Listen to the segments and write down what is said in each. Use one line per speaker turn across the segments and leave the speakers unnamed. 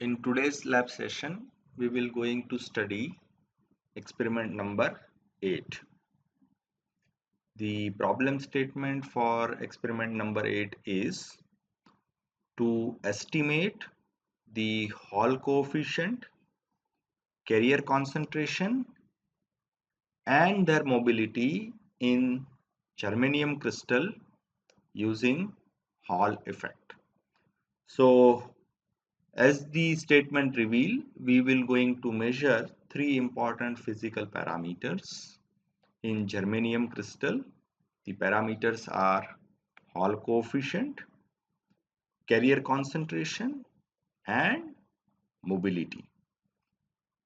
In today's lab session, we will going to study experiment number 8. The problem statement for experiment number 8 is to estimate the Hall coefficient, carrier concentration and their mobility in germanium crystal using Hall effect. So as the statement reveal, we will going to measure three important physical parameters in germanium crystal. The parameters are Hall coefficient, carrier concentration and mobility.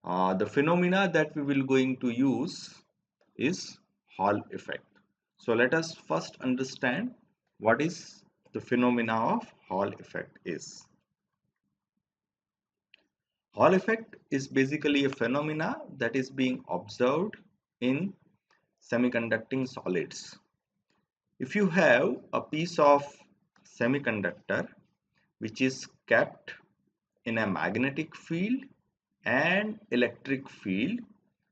The phenomena that we will going to use is Hall effect. So let us first understand what is the phenomena of Hall effect is. Hall effect is basically a phenomena that is being observed in semiconducting solids. If you have a piece of semiconductor which is kept in a magnetic field and electric field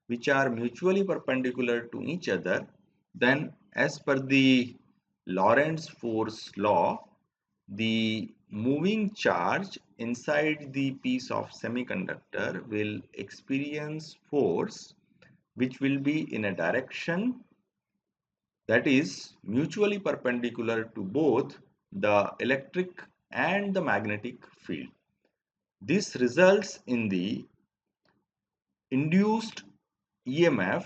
which are mutually perpendicular to each other, then as per the Lorentz force law, the moving charge inside the piece of semiconductor will experience force which will be in a direction that is mutually perpendicular to both the electric and the magnetic field. This results in the induced EMF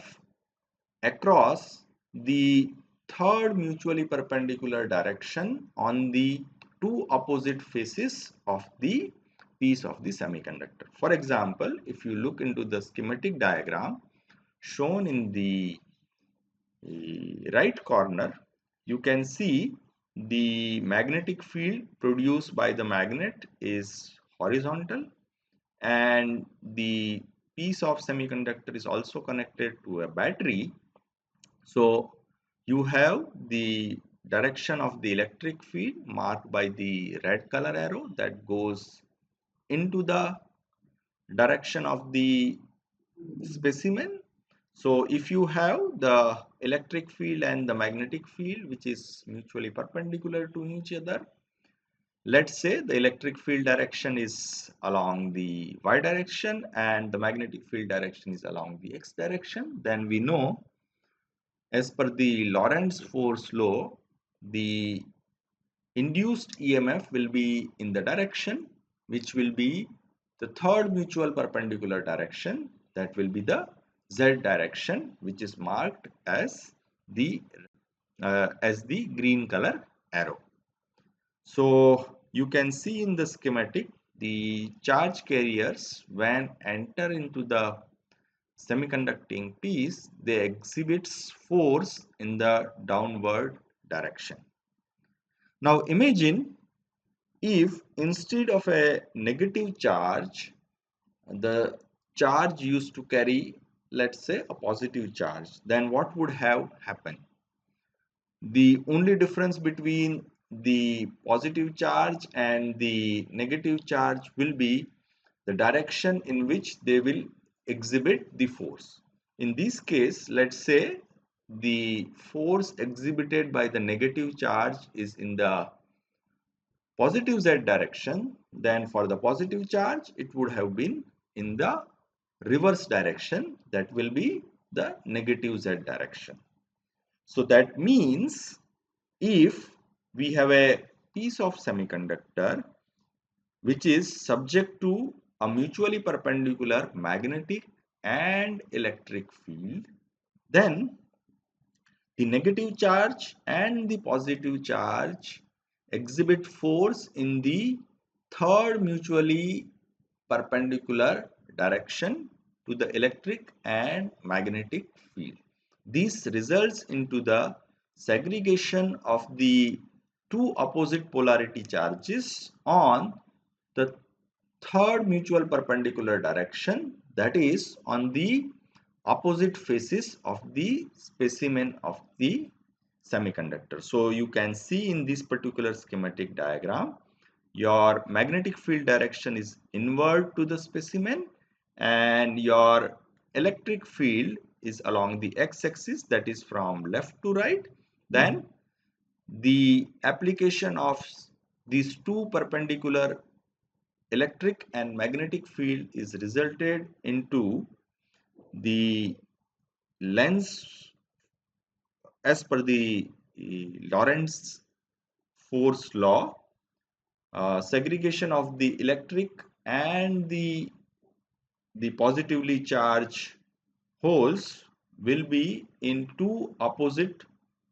across the third mutually perpendicular direction on the two opposite faces of the piece of the semiconductor. For example, if you look into the schematic diagram shown in the right corner, you can see the magnetic field produced by the magnet is horizontal and the piece of semiconductor is also connected to a battery. So you have the direction of the electric field marked by the red color arrow that goes into the direction of the specimen. So if you have the electric field and the magnetic field which is mutually perpendicular to each other, let's say the electric field direction is along the y direction and the magnetic field direction is along the x direction, then we know as per the Lorentz force law, the induced EMF will be in the direction which will be the third mutual perpendicular direction, that will be the z direction, which is marked as the green color arrow. So you can see in the schematic the charge carriers when enter into the semiconducting piece, they exhibits force in the downward direction. Now imagine if instead of a negative charge, the charge used to carry, let's say, a positive charge, then what would have happened? The only difference between the positive charge and the negative charge will be the direction in which they will exhibit the force. In this case, let's say the force exhibited by the negative charge is in the positive z direction, then for the positive charge it would have been in the reverse direction, that will be the negative z direction. So that means if we have a piece of semiconductor which is subject to a mutually perpendicular magnetic and electric field, then the negative charge and the positive charge exhibit force in the third mutually perpendicular direction to the electric and magnetic field. This results into the segregation of the two opposite polarity charges on the third mutual perpendicular direction, that is on the opposite faces of the specimen of the semiconductor. So you can see in this particular schematic diagram your magnetic field direction is inward to the specimen, and your electric field is along the x-axis, that is from left to right. Then the application of these two perpendicular electric and magnetic field is resulted into the lens as per the Lorentz force law. Segregation of the electric and the positively charged holes will be in two opposite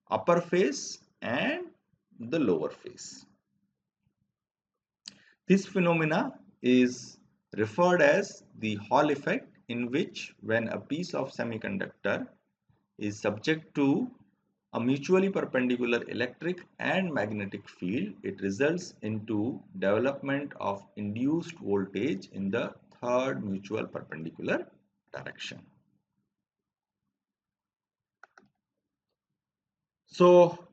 upper face and the lower face. This phenomena is referred as the Hall effect, in which when a piece of semiconductor is subject to a mutually perpendicular electric and magnetic field, it results into development of induced voltage in the third mutual perpendicular direction. So,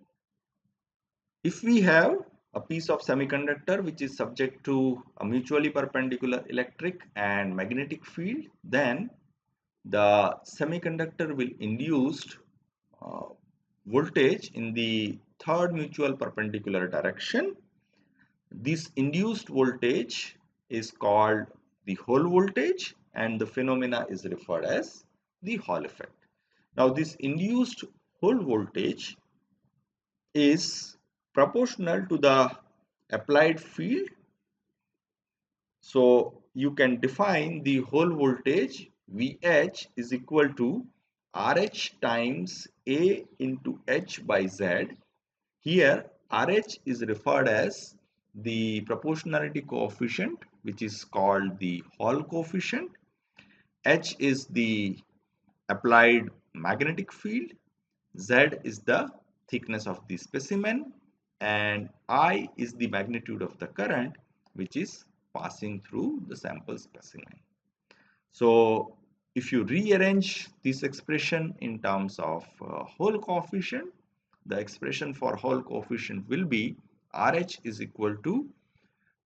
if we have a piece of semiconductor which is subject to a mutually perpendicular electric and magnetic field, then the semiconductor will induce uh, voltage in the third mutual perpendicular direction. This induced voltage is called the Hall voltage, and the phenomena is referred as the Hall effect. Now, this induced Hall voltage is proportional to the applied field. So you can define the Hall voltage VH is equal to RH times A into H by Z. Here RH is referred as the proportionality coefficient, which is called the Hall coefficient. H is the applied magnetic field. Z is the thickness of the specimen, and I is the magnitude of the current which is passing through the sample specimen. So if you rearrange this expression in terms of Hall coefficient, the expression for Hall coefficient will be RH is equal to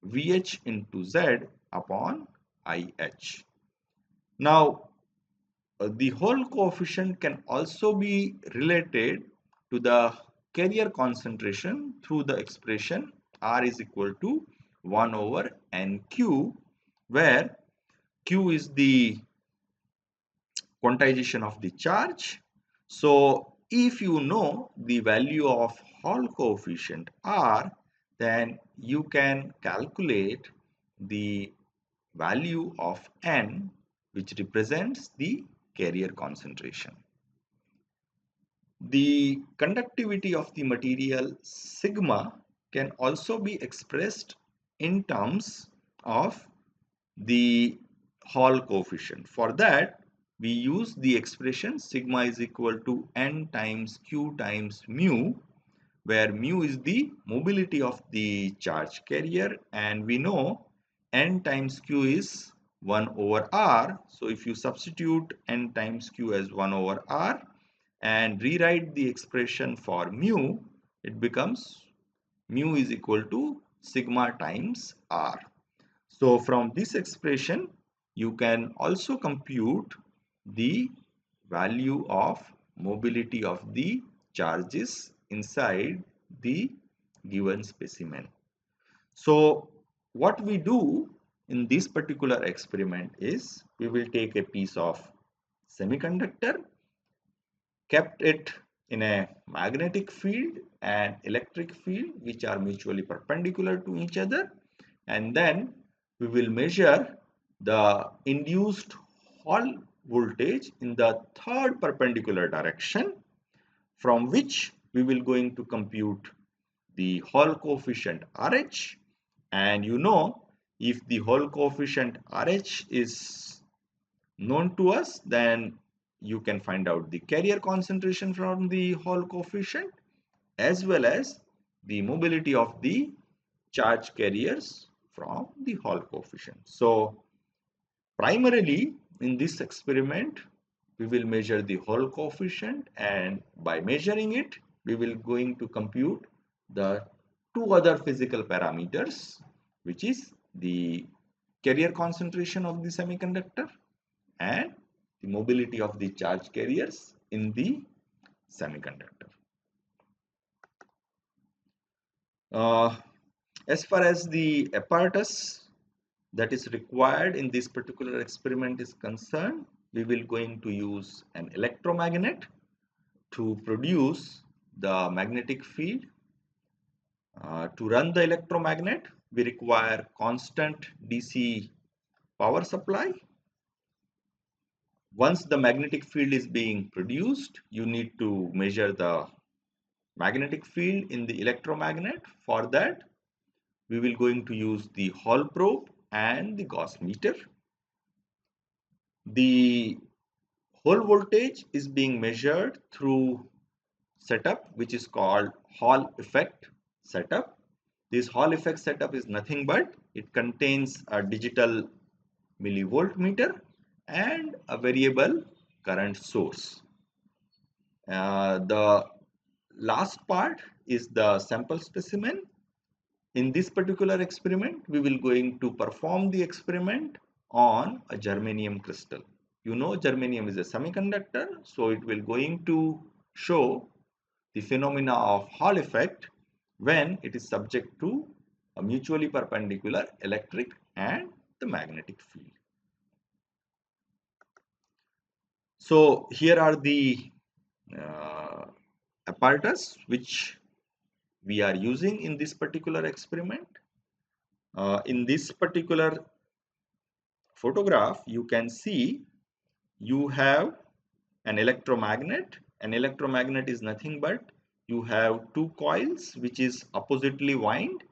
VH into Z upon IH. Now, the Hall coefficient can also be related to the carrier concentration through the expression R is equal to 1 over NQ, where Q is the quantization of the charge. So if you know the value of Hall coefficient R, then you can calculate the value of N, which represents the carrier concentration. The conductivity of the material sigma can also be expressed in terms of the Hall coefficient. For that, we use the expression sigma is equal to N times Q times mu, where mu is the mobility of the charge carrier, and we know N times Q is 1 over R. So if you substitute N times Q as 1 over R and rewrite the expression for mu, it becomes mu is equal to sigma times R. So from this expression, you can also compute the value of mobility of the charges inside the given specimen. So what we do in this particular experiment is we will take a piece of semiconductor, kept it in a magnetic field and electric field which are mutually perpendicular to each other, and then we will measure the induced Hall voltage in the third perpendicular direction, from which we will going to compute the Hall coefficient RH. And you know, if the Hall coefficient RH is known to us, then you can find out the carrier concentration from the Hall coefficient as well as the mobility of the charge carriers from the Hall coefficient. So primarily in this experiment, we will measure the Hall coefficient, and by measuring it, we will going to compute the two other physical parameters, which is the carrier concentration of the semiconductor and the mobility of the charge carriers in the semiconductor. As far as the apparatus that is required in this particular experiment is concerned, we will going to use an electromagnet to produce the magnetic field. To run the electromagnet, we require constant DC power supply. Once the magnetic field is being produced, you need to measure the magnetic field in the electromagnet. For that, we will going to use the Hall probe and the Gauss meter. The Hall voltage is being measured through setup which is called Hall effect setup. This Hall effect setup is nothing but it contains a digital millivoltmeter and a variable current source. The last part is the sample specimen. In this particular experiment, we will going to perform the experiment on a germanium crystal. You know germanium is a semiconductor, so it will going to show the phenomena of Hall effect when it is subject to a mutually perpendicular electric and the magnetic field. So here are the uh, apparatus which we are using in this particular experiment. In this particular photograph, you can see you have an electromagnet. An electromagnet is nothing but you have two coils which is oppositely wound,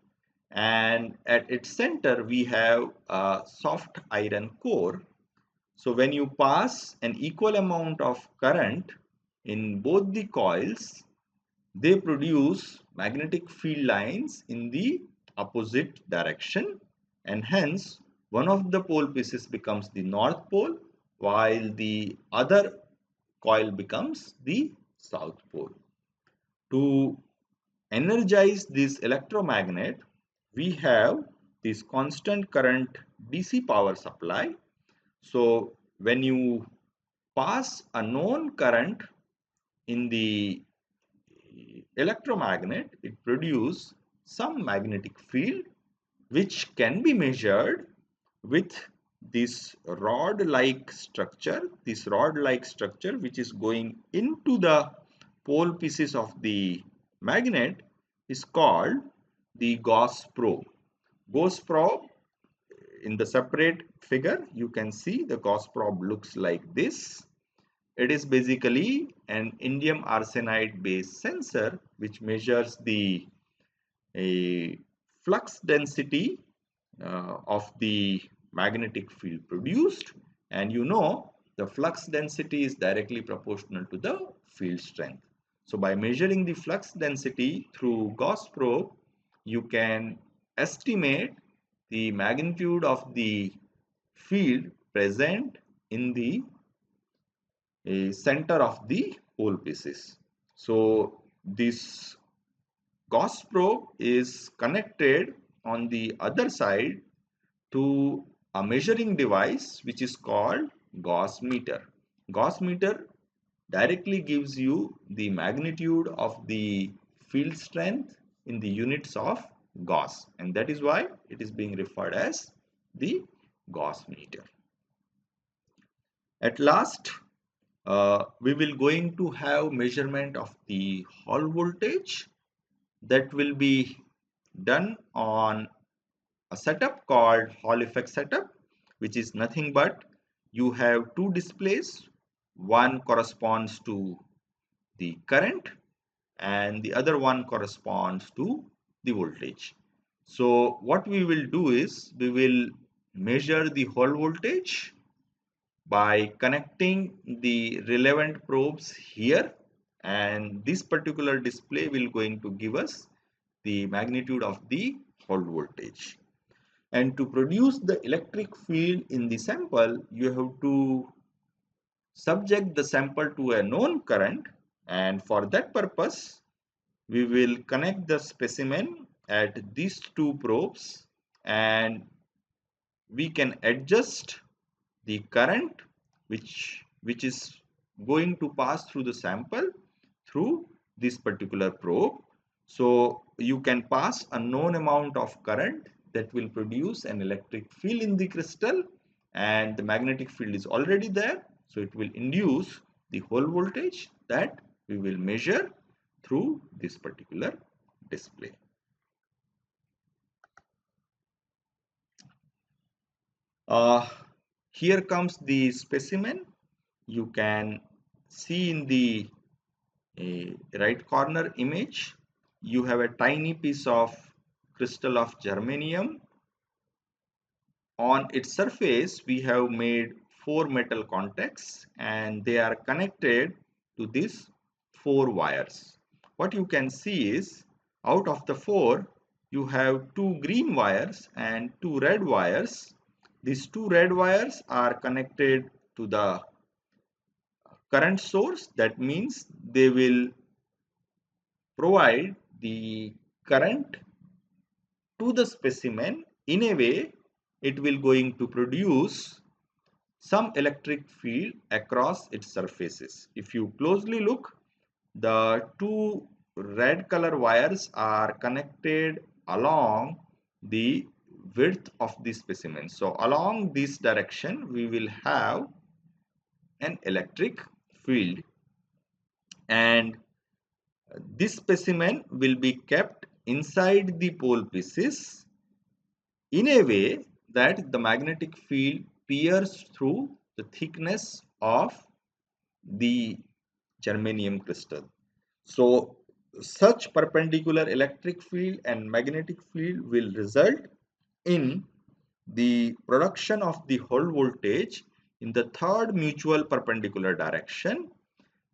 and at its center we have a soft iron core. So when you pass an equal amount of current in both the coils, they produce magnetic field lines in the opposite direction, and hence one of the pole pieces becomes the north pole while the other coil becomes the south pole. To energize this electromagnet, we have this constant current DC power supply. So when you pass a known current in the electromagnet, it produces some magnetic field which can be measured with this rod-like structure. This rod-like structure which is going into the pole pieces of the magnet is called the Gauss probe. Gauss probe, in the separate figure you can see the Gauss probe looks like this. It is basically an indium arsenide based sensor which measures the flux density of the magnetic field produced, and you know the flux density is directly proportional to the field strength. So by measuring the flux density through Gauss probe, you can estimate the magnitude of the field present in the center of the pole pieces. So this Gauss probe is connected on the other side to a measuring device which is called Gauss meter. Gauss meter directly gives you the magnitude of the field strength in the units of Gauss, and that is why it is being referred as the Gauss meter. At last, we will going to have measurement of the Hall voltage that will be done on a setup called Hall effect setup, which is nothing but you have two displays. One corresponds to the current and the other one corresponds to the voltage. So what we will do is we will measure the Hall voltage by connecting the relevant probes here, and this particular display will going to give us the magnitude of the Hall voltage. And to produce the electric field in the sample, you have to subject the sample to a known current, and for that purpose we will connect the specimen at these two probes, and we can adjust the current which is going to pass through the sample through this particular probe. So you can pass a known amount of current that will produce an electric field in the crystal, and the magnetic field is already there, so it will induce the hole voltage that we will measure through this particular display. Here comes the specimen. You can see in the right corner image, you have a tiny piece of crystal of germanium. On its surface, we have made 4 metal contacts and they are connected to these 4 wires. What you can see is, out of the 4, you have 2 green wires and 2 red wires. These 2 red wires are connected to the current source. That means they will provide the current to the specimen in a way it will going to produce some electric field across its surfaces. If you closely look, the 2 red color wires are connected along the width of the specimen. So along this direction we will have an electric field, and this specimen will be kept inside the pole pieces in a way that the magnetic field pierces through the thickness of the germanium crystal. So such perpendicular electric field and magnetic field will result in the production of the hole voltage in the third mutual perpendicular direction,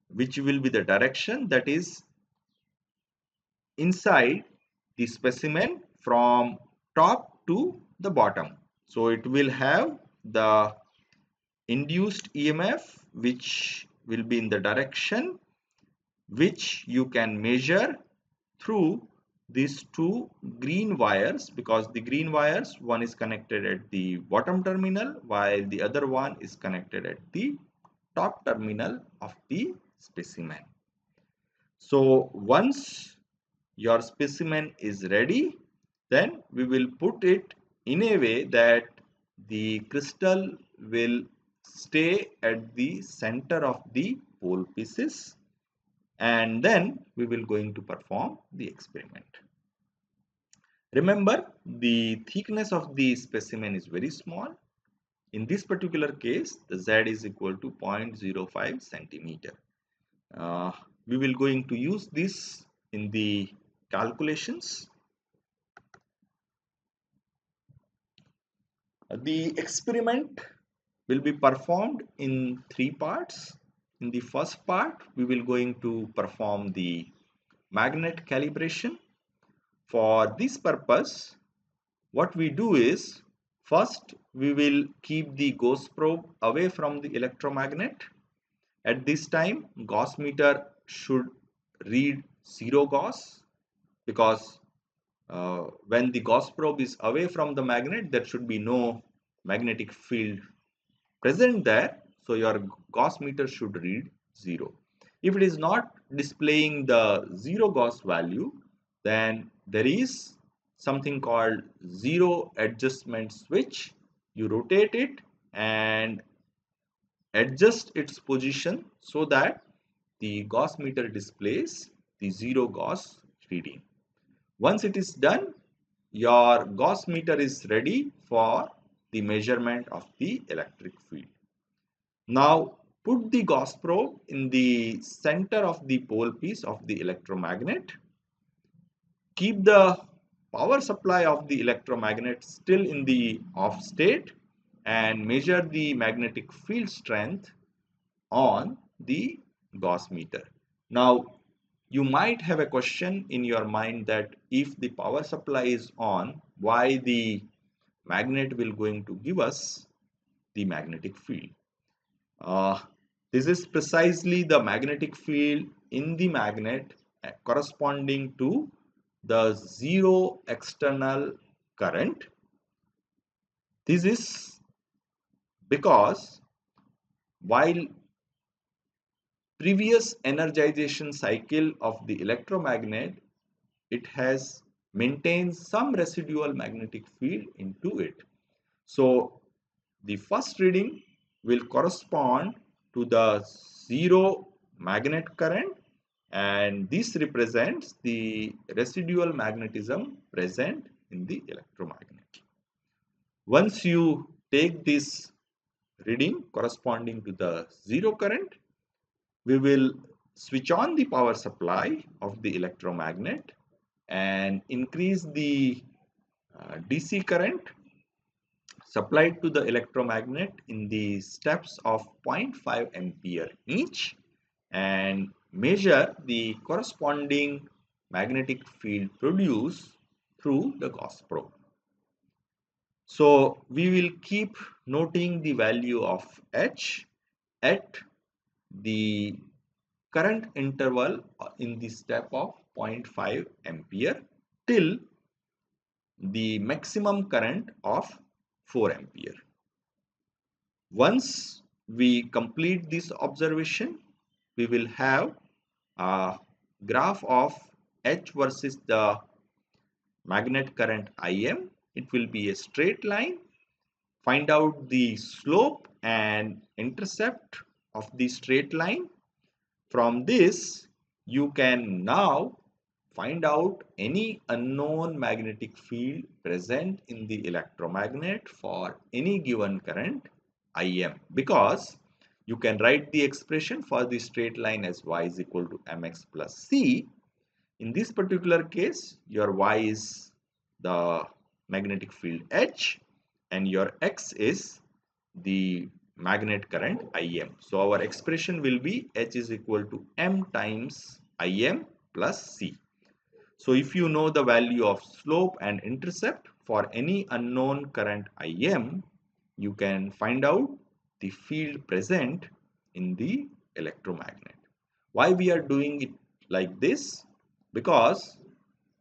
which will be the direction that is inside the specimen from top to the bottom. So it will have the induced EMF which will be in the direction which you can measure through these 2 green wires, because the green wires, one is connected at the bottom terminal while the other one is connected at the top terminal of the specimen. So once your specimen is ready, then we will put it in a way that the crystal will stay at the center of the pole pieces, and then we will going to perform the experiment. Remember, the thickness of the specimen is very small. In this particular case, the Z is equal to 0.05 centimeter. We will going to use this in the calculations. The experiment will be performed in 3 parts. In the first part, we will going to perform the magnet calibration. For this purpose, what we do is, first we will keep the Gauss probe away from the electromagnet. At this time, Gauss meter should read 0 Gauss, because when the Gauss probe is away from the magnet, there should be no magnetic field present there. So your Gauss meter should read 0. If it is not displaying the 0 Gauss value, then there is something called zero adjustment switch. You rotate it and adjust its position so that the Gauss meter displays the 0 Gauss reading. Once it is done, your Gauss meter is ready for the measurement of the electric field. Now put the Gauss probe in the center of the pole piece of the electromagnet. Keep the power supply of the electromagnet still in the off state and measure the magnetic field strength on the Gauss meter. Now you might have a question in your mind that if the power supply is on, why the magnet will going to give us the magnetic field? This is precisely the magnetic field in the magnet corresponding to the zero external current. This is because while previous energization cycle of the electromagnet, it has maintained some residual magnetic field into it. So the first reading will correspond to the zero magnet current, and this represents the residual magnetism present in the electromagnet. Once you take this reading corresponding to the zero current, we will switch on the power supply of the electromagnet and increase the DC current supplied to the electromagnet in the steps of 0.5 ampere each, and measure the corresponding magnetic field produced through the Gauss probe. So we will keep noting the value of H at the current interval in the step of 0.5 ampere till the maximum current of 4 ampere. Once we complete this observation, we will have a graph of H versus the magnet current Im. It will be a straight line. Find out the slope and intercept of the straight line. From this, you can now find out any unknown magnetic field present in the electromagnet for any given current Im, because you can write the expression for the straight line as y is equal to mx plus c. In this particular case, your y is the magnetic field H and your x is the magnet current Im. So our expression will be H is equal to m times Im plus c. So if you know the value of slope and intercept for any unknown current Im, you can find out the field present in the electromagnet. Why we are doing it like this? Because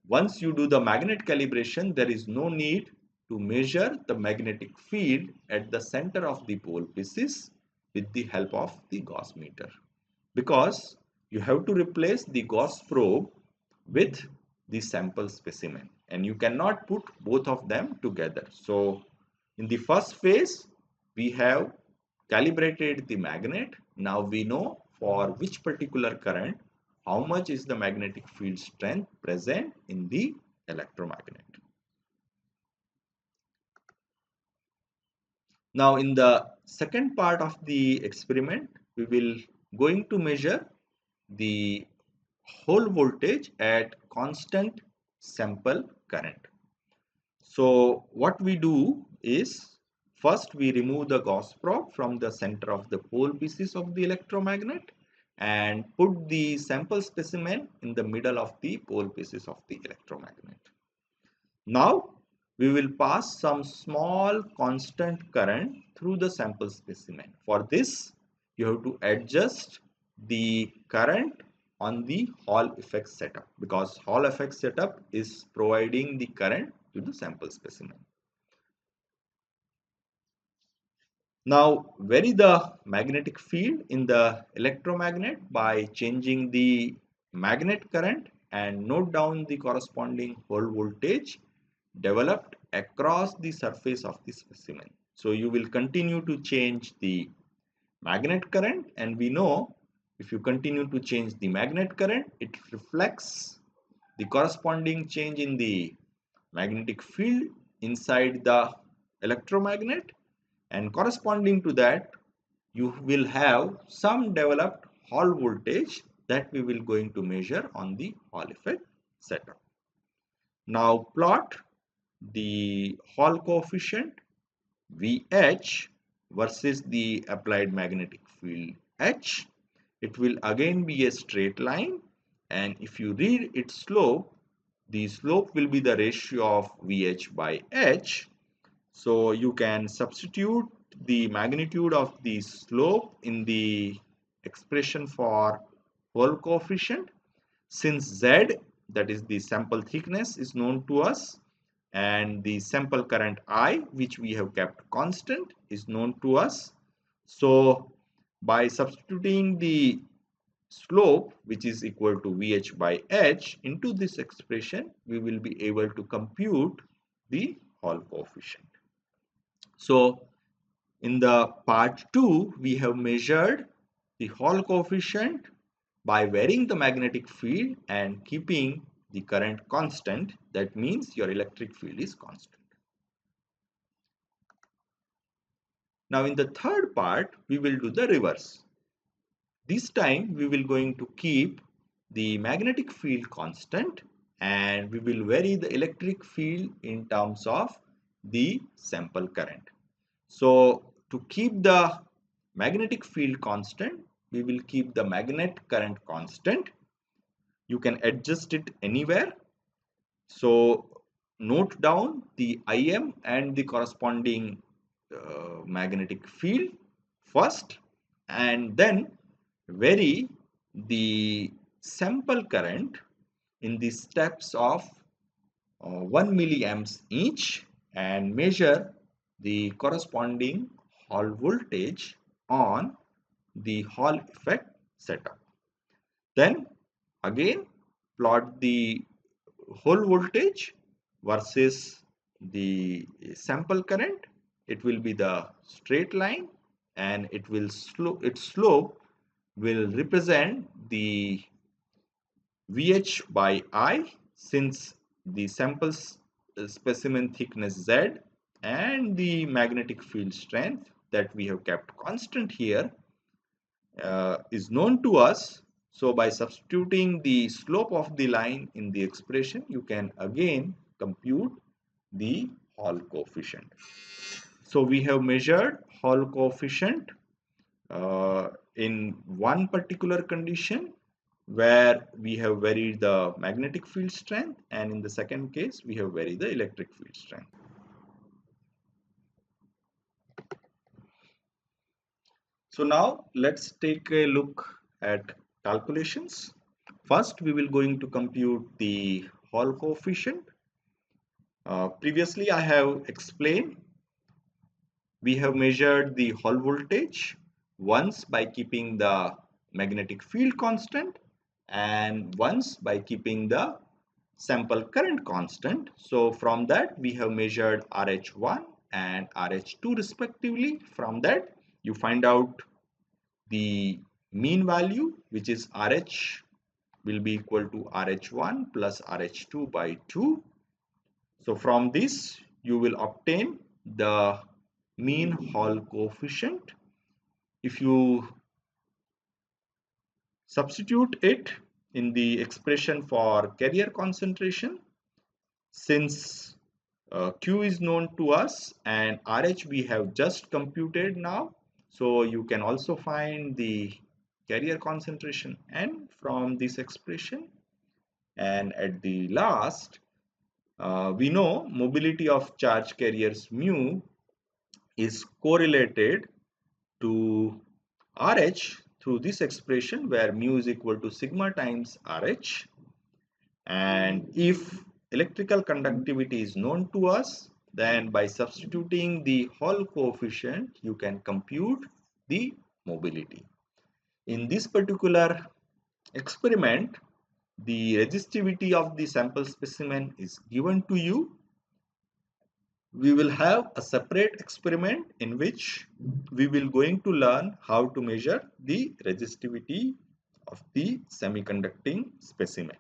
once you do the magnet calibration, there is no need to measure the magnetic field at the center of the pole pieces with the help of the Gauss meter, because you have to replace the Gauss probe with the sample specimen, and you cannot put both of them together. So in the first phase, we have calibrated the magnet. Now we know for which particular current how much is the magnetic field strength present in the electromagnet. Now in the second part of the experiment, we will going to measure the whole voltage at constant sample current. So what we do is, first we remove the Gauss probe from the center of the pole pieces of the electromagnet and put the sample specimen in the middle of the pole pieces of the electromagnet. Now we will pass some small constant current through the sample specimen. For this, you have to adjust the current on the Hall effect setup, because Hall effect setup is providing the current to the sample specimen. Now vary the magnetic field in the electromagnet by changing the magnet current and note down the corresponding hole voltage developed across the surface of the specimen. So you will continue to change the magnet current, and we know if you continue to change the magnet current, it reflects the corresponding change in the magnetic field inside the electromagnet, and corresponding to that you will have some developed Hall voltage that we will going to measure on the Hall effect setup. Now plot the Hall coefficient VH versus the applied magnetic field H. It will again be a straight line, and if you read its slope, the slope will be the ratio of VH by H. So you can substitute the magnitude of the slope in the expression for Hall coefficient. Since Z, that is the sample thickness, is known to us, and the sample current I, which we have kept constant, is known to us. So by substituting the slope, which is equal to VH by H, into this expression, we will be able to compute the Hall coefficient. So in the part 2, we have measured the Hall coefficient by varying the magnetic field and keeping the current constant. That means your electric field is constant. Now in the third part, we will do the reverse. This time we will going to keep the magnetic field constant and we will vary the electric field in terms of the sample current. So to keep the magnetic field constant, we will keep the magnet current constant. You can adjust it anywhere. So note down the Im and the corresponding magnetic field first, and then vary the sample current in the steps of 1 milliamps each and measure the corresponding Hall voltage on the Hall effect setup. Then again plot the Hall voltage versus the sample current. It will be the straight line and its slope will represent the VH by I, since the sample specimen thickness Z and the magnetic field strength that we have kept constant here is known to us. So by substituting the slope of the line in the expression, you can again compute the Hall coefficient. So we have measured Hall coefficient in one particular condition where we have varied the magnetic field strength, and in the second case we have varied the electric field strength. So now let's take a look at calculations. First we will going to compute the Hall coefficient. Previously I have explained we have measured the Hall voltage once by keeping the magnetic field constant and once by keeping the sample current constant. So from that we have measured RH1 and RH2 respectively. From that you find out the mean value, which is RH will be equal to RH1 plus RH2 by 2. So from this you will obtain the mean Hall coefficient. If you substitute it in the expression for carrier concentration, since Q is known to us and RH we have just computed now, so you can also find the carrier concentration N from this expression. And at the last, we know mobility of charge carriers mu is correlated to RH through this expression where mu is equal to sigma times RH. And if electrical conductivity is known to us, then by substituting the Hall coefficient, you can compute the mobility. In this particular experiment, the resistivity of the sample specimen is given to you. We will have a separate experiment in which we will going to learn how to measure the resistivity of the semiconducting specimen.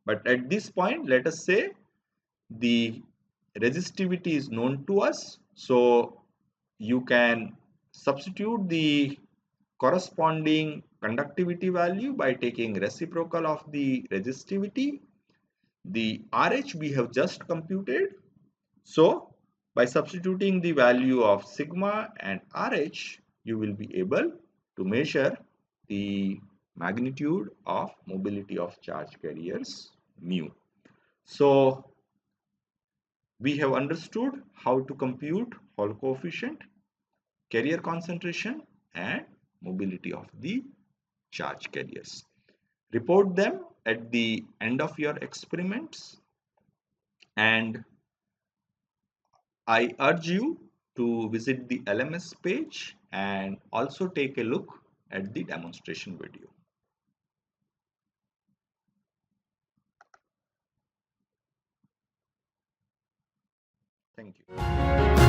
But at this point, let us say the resistivity is known to us. So you can substitute the corresponding conductivity value by taking reciprocal of the resistivity. The RH we have just computed. So by substituting the value of sigma and RH, you will be able to measure the magnitude of mobility of charge carriers mu. So we have understood how to compute Hall coefficient, carrier concentration and mobility of the charge carriers. Report them at the end of your experiments, and I urge you to visit the LMS page and also take a look at the demonstration video. Thank you.